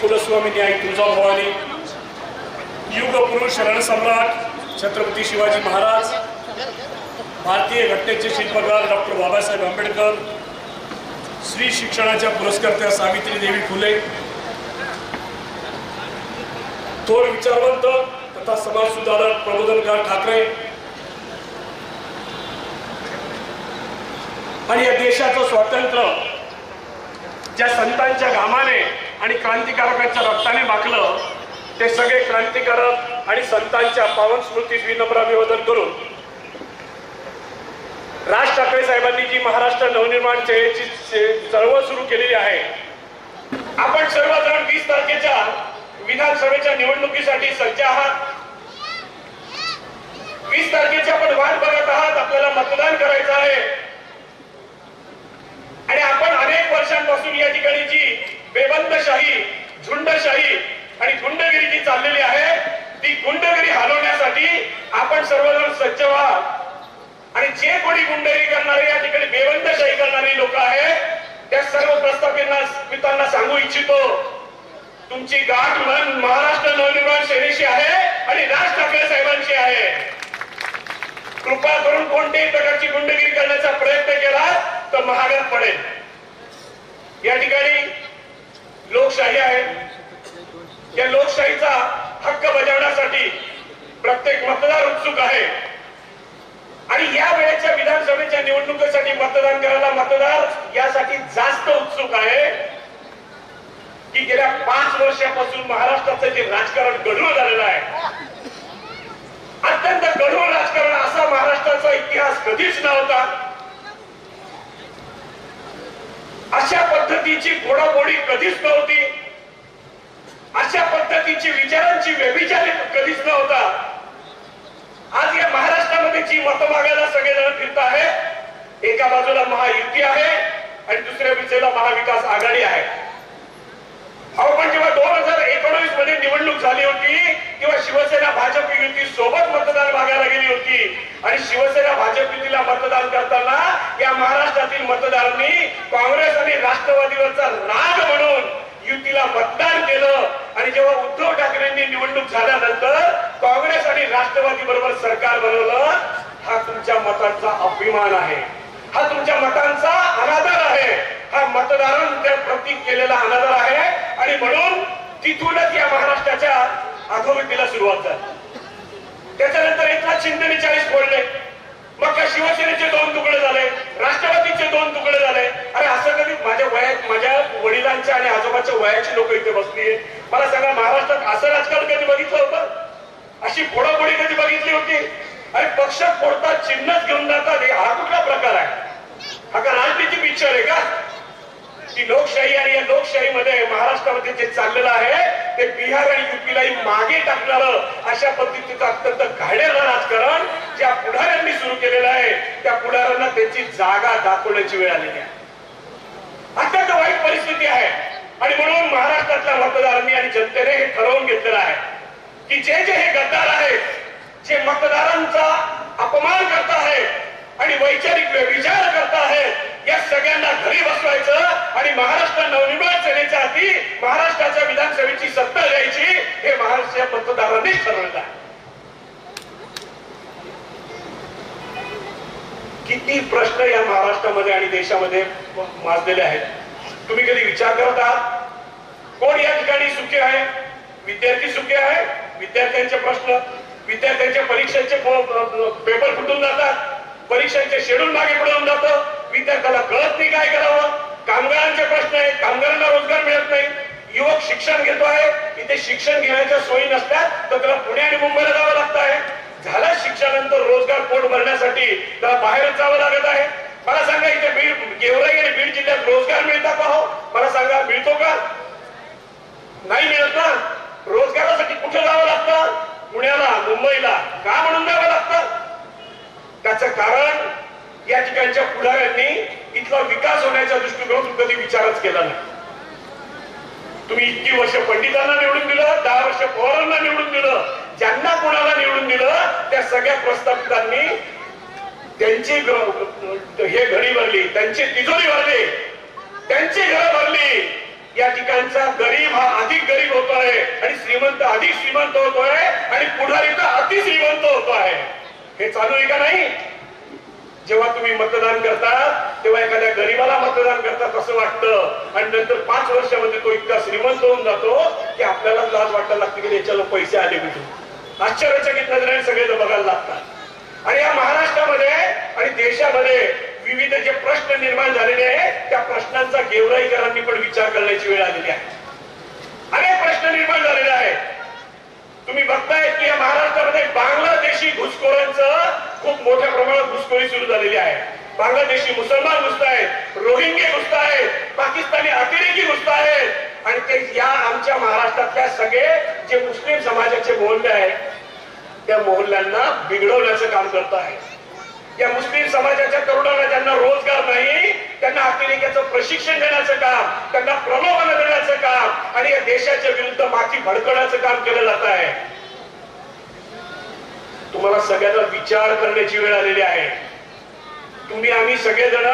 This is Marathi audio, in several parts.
कुलस्वामिनी आई तुळजाभवानी, युगपुरुष रणसम्राट छत्रपती शिवाजी महाराज, भारतीय घटनेचे शिल्पकार डॉक्टर बाबासाहेब आंबेडकर, स्त्री शिक्षणाच्या पुरस्कर्त्या सावित्रीदेवी फुले, थोर विचारवंत तथा समाज सुधारक प्रबोधनकार ठाकरे आणि या देशाचं स्वातंत्र्य ज्या संतांच्या घामाने आणि क्रांतिकारकांच्या रक्ताने माखलं, ते सगळे क्रांतिकारक आणि संतांच्या पावन स्मृतीस विनम्र अभिवादन करून राज ठाकरे साहेबांनी जी महाराष्ट्र नवनिर्माण सेनेची चळवळ सुरू केलेली आहे, आपण सर्वजण 20 तारखेच्या विधानसभेच्या निवडणुकीसाठी सज्ज आहात. 20 तारखेची आपण वाट बघत आहात. आपल्याला मतदान करायचं आहे आणि आपण अनेक वर्षांपासून या ठिकाणी जी बेबंदशाही, झुंडशाही आणि गुंडगिरी जी चाललेली आहे, ती गुंडगिरी हलवण्यासाठी आपण सर्वजण सज्ज व्हा. आणि जे कोणी गुंडगिरी करणारे, या ठिकाणी बेबंदशाही करणारे लोक आहेत, त्या सर्व प्रस्थापितांना सांगू इच्छितो, तुमची गाठ महाराष्ट्र नवनिर्माण सेनेशी आहे आणि राज ठाकरे साहेबांची आहे. कृपा करून कोणत्याही प्रकारची गुंडगिरी करण्याचा प्रयत्न केला तर महागात पडेल. या ठिकाणी लोकशाही आहे. या लोकशाहीचा हक्क बजावण्यासाठी प्रत्येक मतदार उत्सुक आहे आणि या वेळेच्या विधानसभेच्या निवडणुकीसाठी मतदान करायला मतदार यासाठी जास्त उत्सुक आहे की गेल्या 5 वर्षापासून महाराष्ट्राचं जे राजकारण गढूळ झालेलं आहे, अत्यंत गढूळ राजकारण, असा महाराष्ट्राचा इतिहास कधीच नव्हता. अशा पद्धतीची फोडाफोडी कधीच नव्हती. अशा पद्धतीची विचारांची व्यभिचार कधीच नव्हता. आज या महाराष्ट्रामध्ये जी मतं मागायला सगळेजण फिरत आहेत, एका बाजूला महायुती आहे आणि दुसऱ्या बाजूला महाविकास आघाडी आहे. अहो, पण जेव्हा 2019 मध्ये निवडणूक झाली होती तेव्हा शिवसेना भाजप युती सोबत मतदान मागायला गेली होती आणि शिवसेना भाजप युतीला मतदान करताना या महाराष्ट्रातील मतदारांनी काँग्रेस आणि राष्ट्रवादीवरचा राग म्हणून युतीला मतदान केलं. आणि जेव्हा उद्धव ठाकरेंनी निवडणूक झाल्यानंतर काँग्रेस आणि राष्ट्रवादी बरोबर सरकार बनवलं, हा तुमच्या मतांचा अभिमान आहे, हा तुमच्या मतांचा अनादर आहे, हा मतदारांच्या प्रती केलेला अनादर आहे. आणि म्हणून तिथूनच या महाराष्ट्राच्या अधोगतीला सुरुवात झाली. त्याच्यानंतर एकनाथ शिंदेने 40 फोडले, मग का शिवसेनेचे 2 तुकडे झाले, राष्ट्रवादीचे 2 तुकडे झाले. अरे असं कधी माझ्या वडिलांच्या आणि आजोबाच्या वयाची लोक इथे बसली, मला सांगा, महाराष्ट्रात असं राजकारण कधी बघितलं होतं? अशी फोडाफोडी कधी बघितली होती? अरे पक्ष फोडतात, चिन्हच घेऊन जातात, हा कुठला प्रकार आहे? हा का राजनीती पिक्चर आहे का? की लोकशाही आणि या लोकशाहीमध्ये महाराष्ट्रामध्ये जे चाललेलं आहे ते बिहार आणि युपीलाही मागे टाकणारं, अशा पद्धतीचं अत्यंत घाणेरडं राजकारण ज्या पुढाऱ्यांनी सुरू केलेलं आहे, त्या पुढाऱ्यांना त्यांची जागा दाखवण्याची वेळ आलेली आहे. अत्यंत वाईट परिस्थिती आहे. आणि म्हणून महाराष्ट्रातल्या मतदारांनी आणि जनतेने हे ठरवून घेतलेलं आहे की जे हे गद्दार आहेत, जे मतदारांचा अपमान करत आहेत आणि वैचारिक व्यभिचार करत आहेत, या सगळ्यांना घरी बसवायचं आणि महाराष्ट्र नवनिर्माण सेनेच्या हाती महाराष्ट्राच्या विधानसभेची सत्ता द्यायची, हे महाराष्ट्राच्या मतदारांनी ठरवलं आहे. किती प्रश्न या महाराष्ट्रामध्ये आणि देशामध्ये माजलेले आहेत. तुम्ही कधी विचार करत आहात कोण या ठिकाणी सुखी आहे? विद्यार्थी सुखी आहे? विद्यार्थ्यांचे प्रश्न, विद्यार्थ्यांच्या परीक्षांचे पेपर फुटून जातात, परीक्षांचे शेड्यूल मागे पडून जातं, विद्यार्थ्याला कळत नाही काय करावं. कामगारांचे प्रश्न आहेत, कामगारांना रोजगार मिळत नाही. युवक शिक्षण घेतो आहे, इथे शिक्षण घेण्याच्या सोयी नसतात तर त्याला पुणे आणि मुंबईला जावं लागत आहे. झालं शिक्षणानंतर रोजगार पोट भरण्यासाठी त्याला बाहेरच जावं लागत आहे. मला सांगा, इथे गेवराई आणि बीड जिल्ह्यात रोजगार मिळतात का? हो, मला सांगा, मिळतो का? नाही मिळत ना. रोजगारासाठी कुठे जावं लागतं? पुण्याला, मुंबईला. का म्हणून जावं लागतं? त्याचं कारण या ठिकाणच्या पुढाऱ्यांनी इथला विकास होण्याच्या दृष्टिकोनातून कधी विचारच केला नाही. तुम्ही इतकी वर्ष पंडितांना निवडून दिलं, 10 वर्ष पवारांना निवडून दिलं, ज्यांना कोणाला निवडून दिलं त्या सगळ्या प्रस्थापितांनी त्यांची हे घडी भरली, त्यांची तिजोरी भरली, त्यांची घरं भरली. या ठिकाणचा गरीब हा अधिक आणि श्रीमंत अधिक श्रीमंत होतोय आणि पुढारी तर अति श्रीमंत होतो आहे. हे चालू आहे का नाही? जेव्हा तुम्ही मतदान करता तेव्हा एखाद्या गरीबाला मतदान करतात असं वाटतं आणि नंतर 5 वर्षामध्ये तो इतका श्रीमंत होऊन जातो की आपल्याला लाज वाटायला लागते की याच्याला पैसे आले कुठून. आश्चर्यचकित नजरेने सगळे बघायला लागतात. आणि या महाराष्ट्रामध्ये आणि देशामध्ये विविध जे प्रश्न निर्माण झालेले आहेत त्या प्रश्नांचा गेवराईकरांनी पण विचार करण्याची वेळ आलेली आहे. अनेक प्रश्न निर्माण झालेले आहेत. तुम्ही बघताय की या महाराष्ट्रामध्ये बांगलादेशी घुसखोरांचं खूप मोठ्या प्रमाणात घुसखोरी सुरू झालेली आहे. बांगलादेशी मुसलमान घुसतायत, रोहिंगे घुसतायत, पाकिस्तानी अतिरेकी घुसतायत आणि ते या आमच्या महाराष्ट्रातल्या सगळे जे मुस्लिम समाजाचे मोहल्ले आहेत त्या मोहल्ल्यांना बिघडवण्याचं काम करत आहे. या मुस्लिम समाजाच्या तरुणांना ज्यांना रोजगार नाही त्यांना अतिरेक्याचं प्रशिक्षण देण्याचं काम, त्यांना प्रलोभन देण्याचं काम आणि या देशाच्या विरुद्ध माती भडकवण्याचं काम केलं जात आहे. तुम्हाला सगळ्यांना विचार करण्याची वेळ आलेली आहे. तुम्ही आम्ही सगळेजण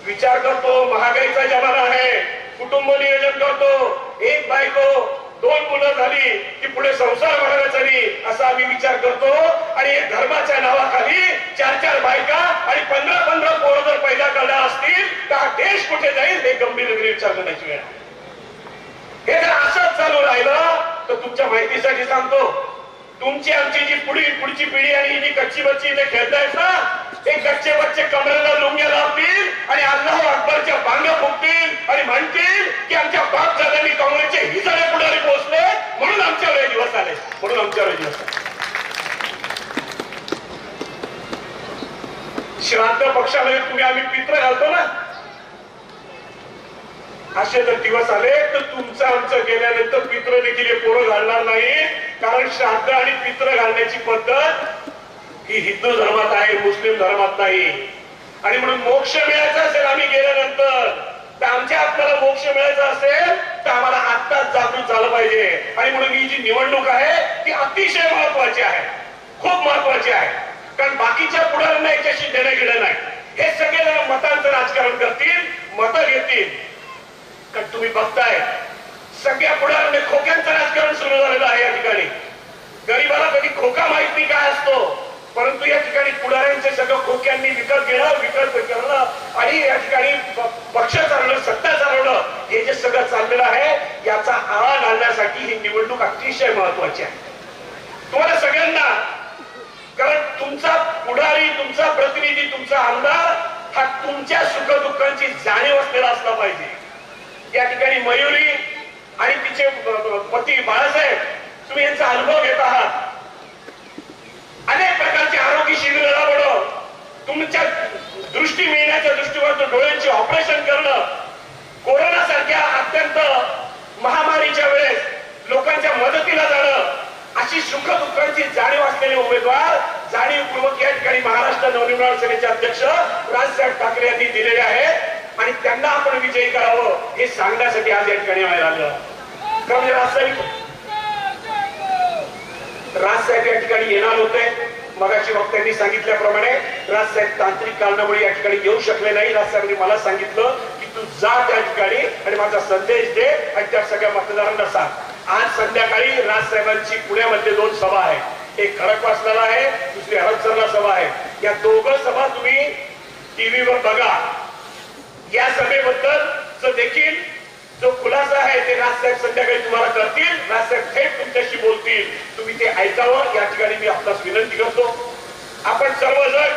विचार करतो, महागाईचा जमाना आहे, कुटुंब नियोजन करतो, एक बायको 2 मुलं झाली की पुढे संसार वाढवायचा नाही असा आम्ही विचार करतो आणि धर्माच्या नावाखाली 4 बायका आणि 15 पोरं जर पैदा करणार असतील तर हा देश कुठे जाईल हे गंभीर विचार करण्याची वेळ. हे जर असंच चालू राहिलं तर तुमच्या माहितीसाठी सांगतो, तुमची आमची जी पुढची पिढी आणि जी कच्ची बच्ची इथे खेळतायत ना ते कच्चे बच्चे कमरेला लुंग्या लावतील आणि अल्लाह अकबरच्या बांगा फुकतील आणि म्हणतील की आमच्या बाप दादांनी काँग्रेसचे हिजडे पुढारी पोहोचले म्हणून आमच्या वेळी दिवस आले, म्हणून आमच्या वेळी दिवस आले. श्राद्ध पक्षामध्ये तुम्ही आम्ही पित्र घालतो ना, असे जर दिवस आले तर तुमचं आमचं गेल्यानंतर पित्र देखील हे पोरं घालणार नाही. कारण श्राद्ध आणि पित्र घालण्याची पद्धत ही हिंदू धर्मात आहे, मुस्लिम धर्मात नाही. आणि म्हणून मोक्ष मिळायचा असेल आम्ही गेल्यानंतर तर आमच्या आपल्याला मोक्ष मिळायचा असेल तर आम्हाला आत्ताच जागृत झालं पाहिजे. आणि म्हणून ही जी निवडणूक आहे ती अतिशय महत्वाची आहे, खूप महत्वाची आहे. कारण बाकीच्या पुढाऱ्यांना याच्याशी देणं घेणं नाही. हे सगळेजण मतांचं राजकारण करतील, मतं घेतील. कारण तुम्ही बघताय सगळ्या पुढाऱ्यांनी खोक्यांचं राजकारण सुरू झालेलं आहे या ठिकाणी. गरीबाला कधी खोका माहित नाही काय असतो, परंतु या ठिकाणी पुढाऱ्यांचे सगळं खोक्यांनी विकत घेणं, विकत करणं आणि या ठिकाणी पक्ष चालवणं, सत्ता चालवणं हे जे सगळं चाललेलं आहे याचा आळा घालण्यासाठी ही निवडणूक अतिशय महत्वाची आहे तुम्हाला सगळ्यांना. कारण तुमचा पुढारी, तुमचा प्रतिनिधी, तुमचा आमदार हा तुमच्या सुखदुःखांची जाणीव असलेला असला पाहिजे. या ठिकाणी मयुरी आणि तिचे पती बाळासाहेब तुम्ही यांचा अनुभव घेत आहात. अनेक प्रकारचे आरोग्य शिबिर राबवणं, तुमच्या दृष्टी मिळण्याच्या दृष्टीकोनातून डोळ्यांचे ऑपरेशन करणं, कोरोना सारख्या अत्यंत महामारीच्या वेळेस लोकांच्या मदतीला जाणं, अशी सुखदुःखांची जाणीव असलेले उमेदवार जाणीवपूर्वक या ठिकाणी महाराष्ट्र नवनिर्माण सेनेचे अध्यक्ष राजसाहेब ठाकरे यांनी दिलेले आहेत आणि त्यांना आपण विजयी करावं हे सांगण्यासाठी आज या ठिकाणी बाहेर आलं. म्हणजे राजसाहेब या ठिकाणी येणार होते. मगाशी वक्त्यांनी सांगितल्याप्रमाणे राजसाहेब तांत्रिक कारणामुळे या ठिकाणी येऊ शकले नाही. राजसाहेबांनी मला सांगितलं की तू जा त्या ठिकाणी आणि माझा संदेश दे आणि त्या सगळ्या मतदारांना सांग. आज संध्याकाळी राजसाहेबांची पुण्यामध्ये 2 सभा आहेत. एक खडकवासला आहे, दुसरी हडपसरला सभा आहे. या दोघं सभा तुम्ही टीव्हीवर बघा. या सभेबद्दल देखील जो खुलासा आहे ते राजसाहेब संध्याकाळी तुम्हाला करतील. राजसाहेब थेट तुमच्याशी बोलतील, तुम्ही ते ऐकावं या ठिकाणी मी आपणास विनंती करतो. आपण सर्वजण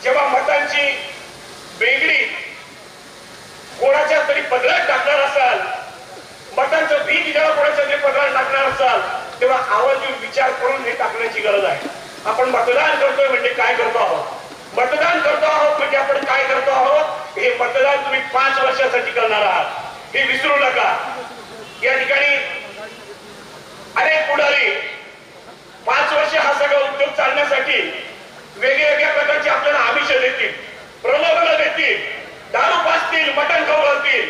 जेव्हा मतांची वेगळी कोणाच्या तरी पदरात टाकणार असाल, मतांचं बीज जेव्हा कोणाच्या तरी पदरात टाकणार असाल तेव्हा आवाज येऊन विचार करून हे टाकण्याची गरज आहे. आपण मतदान करतोय म्हणजे काय करतो आहोत, मतदान करतो आहोत म्हणजे आपण काय करतो आहोत. हे मतदान तुम्ही 5 वर्षासाठी करणार आहात हे विसरू नका. या ठिकाणी अनेक पुढारी 5 वर्ष हा सगळा उद्योग चालण्यासाठी वेगवेगळ्या प्रकारची आपल्याला आमिष देतील, प्रलोभन देतील, दारू पाजतील, मटण खाऊ घालतील.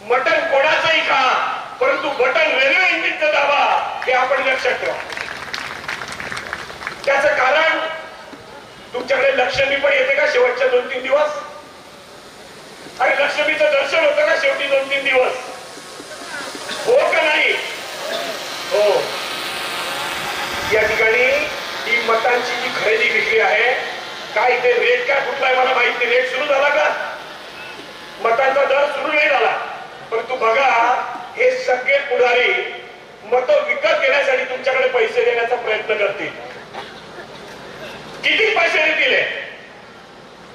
मटण कोणाचंही खा, परंतु बटन रेल्वे इंजिनचं दाबा हे आपण लक्षात ठेवा. त्याचं कारण तुमच्याकडे लक्ष्मी पण येते का शेवटच्या 2-3 दिवस, आणि लक्ष्मीचं दर्शन होतं का शेवटी 2-3 दिवस, हो का नाही. काय ते रेट काय कुठला आहे मला माहिती, रेट सुरू झाला का? मतांचा दर सुरू नाही झाला. परंतु बघा, हे सगळे पुढारी मत विकत घेण्यासाठी तुमच्याकडे पैसे देण्याचा प्रयत्न करतील. किती पैसे देतील?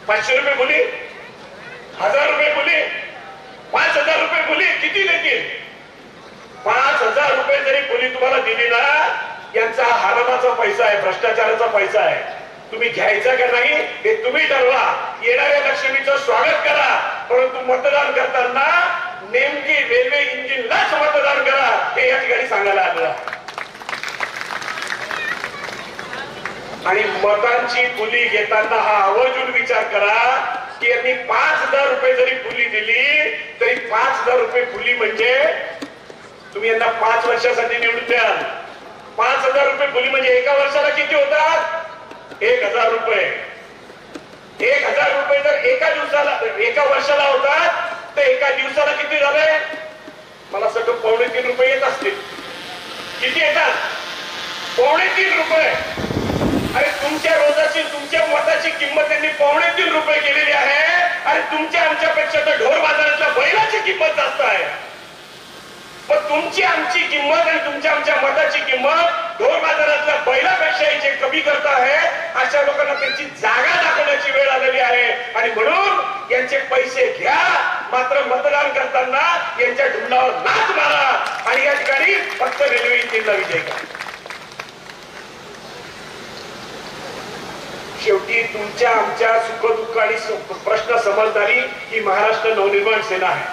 500 रुपये बोली, 1000 रुपये बोली, 5000 रुपये बोली, किती देतील? 5000 रुपये जरी बोली तुम्हाला दिली ना, यांचा हरामाचा पैसा आहे, भ्रष्टाचाराचा पैसा आहे. तुम्ही घ्यायचा का नाही हे तुम्ही ठरवा. येणाऱ्या लक्ष्मीचं स्वागत करा, परंतु मतदान करताना नेमकी रेल्वे इंजिनलाच मतदान करा, हे या ठिकाणी सांगायला आलं. आणि मतांची बोली घेताना हा आवर्जून विचार करा की यांनी 5000 रुपये जरी बोली दिली तरी 5000 रुपये बोली म्हणजे तुम्ही यांना 5 वर्षासाठी निवडून द्याल. 5000 रुपये बोली म्हणजे एका वर्षाला किती होतात? 1000 रुपये. 1000 रुपये जर एका दिवसाला, एका वर्षाला होतात तर एका दिवसाला किती झाले? मला सगळं 3.25 रुपये येत असतील. किती येतात? 3.25 रुपये. अरे तुमच्या रोजाची, तुमच्या मताची किंमत त्यांनी 3.25 रुपये केलेली आहे आणि तुमच्या आमच्यापेक्षा तर ढोर बाजारातल्या बैलाची किंमत जास्त आहे. पण तुमची आमची किंमत आणि तुमच्या आमच्या मताची किंमत ढोर बाजारातल्या बैलापेक्षाही जे कमी करत आहे, अशा लोकांना त्यांची जागा दाखवण्याची वेळ आलेली आहे. आणि म्हणून यांचे पैसे घ्या, मात्र मतदान करताना यांच्या ढुंडावर नाच मारा आणि या ठिकाणी फक्त रेल्वे इंजिनला विजय करा. शेवटी तुमच्या आमच्या सुखदुःख आणि प्रश्न समजणारी ही महाराष्ट्र नवनिर्माण सेना आहे.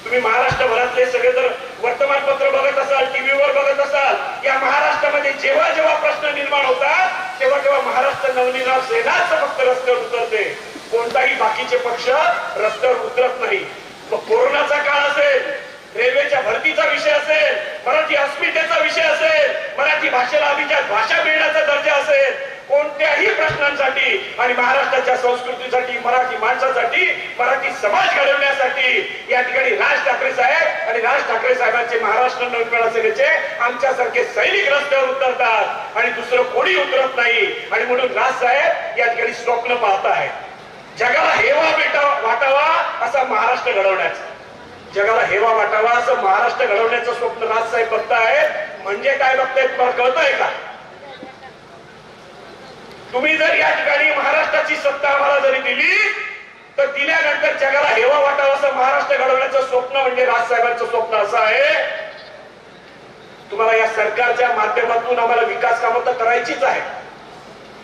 तुम्ही महाराष्ट्रभरातले सगळे जर वर्तमानपत्र बघत असाल, टीव्हीवर बघत असाल, या महाराष्ट्रामध्ये जेव्हा जेव्हा प्रश्न निर्माण होतात तेव्हा तेव्हा महाराष्ट्र नवनिर्माण सेनाच फक्त रस्त्यावर उतरते. कोणताही बाकीचे पक्ष रस्त्यावर उतरत नाही. मग कोरोनाचा काळ असेल, रेल्वेच्या भरतीचा विषय असेल, मराठी अस्मितेचा विषय असेल, मराठी भाषेला अभिजात भाषा मिळण्याचा दर्जा असेल, कोणत्याही प्रश्नांसाठी आणि महाराष्ट्राच्या संस्कृतीसाठी, मराठी माणसासाठी, मराठी समाज घडवण्यासाठी या ठिकाणी राज ठाकरे साहेब आणि राज ठाकरे साहेबांचे महाराष्ट्र नवनिर्माण सेनेचे आमच्यासारखे सैनिक रस्त्यावर उतरतात आणि दुसरं कोणी उतरत नाही. आणि म्हणून राज साहेब या ठिकाणी स्वप्न पाहत आहेत, जगाला हेवा वाटावा असा महाराष्ट्र घडवण्याचं, जगाला हेवा वाटावा असं महाराष्ट्र घडवण्याचं स्वप्न राज साहेब बघतायत. म्हणजे काय बघतायत तुम्हाला कळतंय का? तुम्ही जर या ठिकाणी महाराष्ट्राची सत्ता आम्हाला जरी दिली तर दिल्यानंतर जगाला हेवा वाटावा असं महाराष्ट्र घडवण्याचं स्वप्न म्हणजे राजसाहेबांचं स्वप्न असं आहे. तुम्हाला या सरकारच्या माध्यमातून आम्हाला विकास कामं तर करायचीच आहे.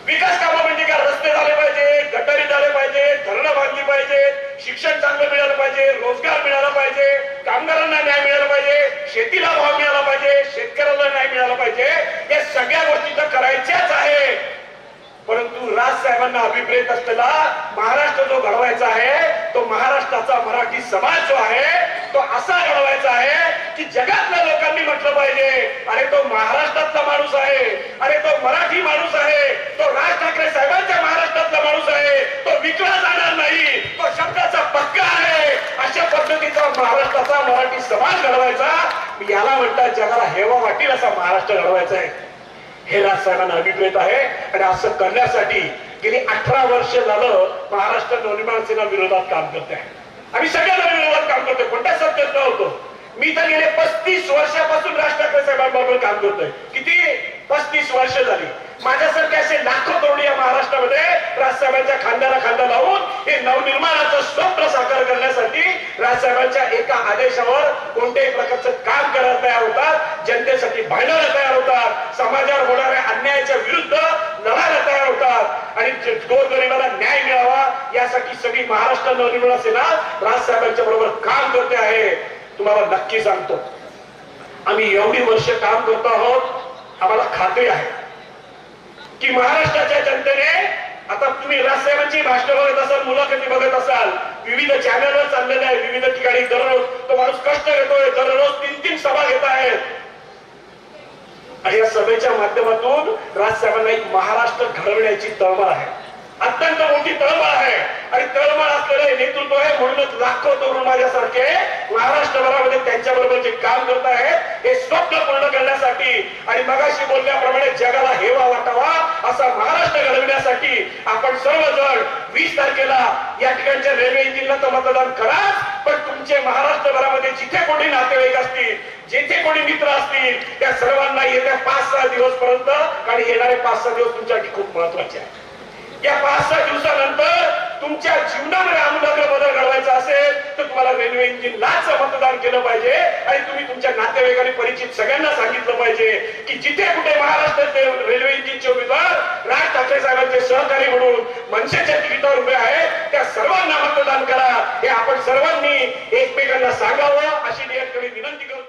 विकास कामं म्हणजे काय? रस्ते झाले पाहिजे, गटारी झाले पाहिजे, धरणं बांधली पाहिजे, शिक्षण चांगलं मिळालं पाहिजे, रोजगार मिळाला पाहिजे, कामगारांना न्याय मिळाला पाहिजे, शेतीला भाव मिळाला पाहिजे, शेतकऱ्याला न्याय मिळाला पाहिजे. या सगळ्या गोष्टी तर करायच्याच आहे. परंतु राज साहेबांना अभिप्रेत असलेला महाराष्ट्र जो घडवायचा आहे तो महाराष्ट्राचा मराठी समाज जो आहे तो असा घडवायचा आहे की जगातल्या लोकांनी म्हटलं पाहिजे, अरे तो महाराष्ट्रातला माणूस आहे, अरे तो मराठी माणूस आहे, तो राज ठाकरे साहेबांच्या महाराष्ट्रातला माणूस आहे, तो विकला जाणार नाही, तो शब्दाचा पक्का आहे. अशा पद्धतीचा महाराष्ट्राचा मराठी समाज घडवायचा, याला म्हणतात जगाला हेवा वाटेल असा महाराष्ट्र घडवायचा आहे. हे राजसाहेबांना अभिप्रेत आहे. आणि असं करण्यासाठी गेली 18 वर्ष झालं महाराष्ट्र नवनिर्माण सेना विरोधात काम करते आहे. आम्ही सगळ्या विरोधात काम करतोय, कोणत्या सत्तेत नव्हतो. मी तर गेले 35 वर्षापासून राज ठाकरे साहेबांबरोबर काम करतोय. किती? 35 वर्ष झाली. माझ्यासारखे असे लाखो तरुण या महाराष्ट्रामध्ये राजसाहेबांच्या खांद्याला खांदा लावून हे नवनिर्माणाचं स्वप्न साकार करण्यासाठी राजसाहेबांच्या एका आदेशावर कोणत्याही प्रकारचं काम करायला तयार होतात, जनतेसाठी भांडायला तयार होतात, समाजावर होणाऱ्या अन्यायाच्या विरुद्ध लढायला तयार होतात आणि गोरगरिबाला न्याय मिळावा यासाठी सगळी महाराष्ट्र नवनिर्माण सेना राजसाहेबांच्या बरोबर काम करते आहे. तुम्हाला नक्की सांगतो, आम्ही एवढी वर्ष काम करतो आहोत, आम्हाला खात्री आहे की महाराष्ट्राच्या जनतेने, आता तुम्ही राजसाहेबांची भाषण बघत असाल, मुलाखती बघत असाल, विविध चॅनलवर चाललेले आहे, विविध ठिकाणी दररोज तो माणूस कष्ट घेतोय, दररोज 3-3 सभा घेत आहेत. आणि या सभेच्या माध्यमातून राजसाहेबांना एक महाराष्ट्र घडवण्याची तळमळ आहे, अत्यंत मोठी तळमळ आहे. आणि तळमळ असलेले नेतृत्व आहे. म्हणूनच लाखो तरुण माझ्यासारखे महाराष्ट्रभरामध्ये त्यांच्या बरोबर जे काम करत आहेत हे स्वप्न पूर्ण करण्यासाठी आणि मगाशी बोलल्याप्रमाणे जगाला हेवा वाटावा असा महाराष्ट्र घडविण्यासाठी आपण सर्वजण 20 तारखेला या ठिकाणच्या रेल्वे इंजिनला तर मतदान कराच, पण तुमचे महाराष्ट्रभरामध्ये जिथे कोणी नातेवाईक असतील, जिथे कोणी मित्र असतील, त्या सर्वांना येत्या 5-6 दिवस पर्यंत आणि येणारे 5-6 दिवस तुमच्यासाठी खूप महत्वाचे आहे. या 5-6 दिवसानंतर तुमच्या जीवनामध्ये आमूलाग्र बदल घडवायचा असेल तर तुम्हाला रेल्वे इंजिनलाच मतदान केलं पाहिजे आणि तुम्ही तुमच्या नातेवाईकांनी परिचित सगळ्यांना सांगितलं पाहिजे की जिथे कुठे महाराष्ट्राचे रेल्वे इंजिनचे उमेदवार राज ठाकरे साहेबांचे सहकारी म्हणून मनसेच्या तिकिटावर उभे आहेत, त्या सर्वांना मतदान करा. हे आपण सर्वांनी एकमेकांना सांगावं अशी विनंती करतो.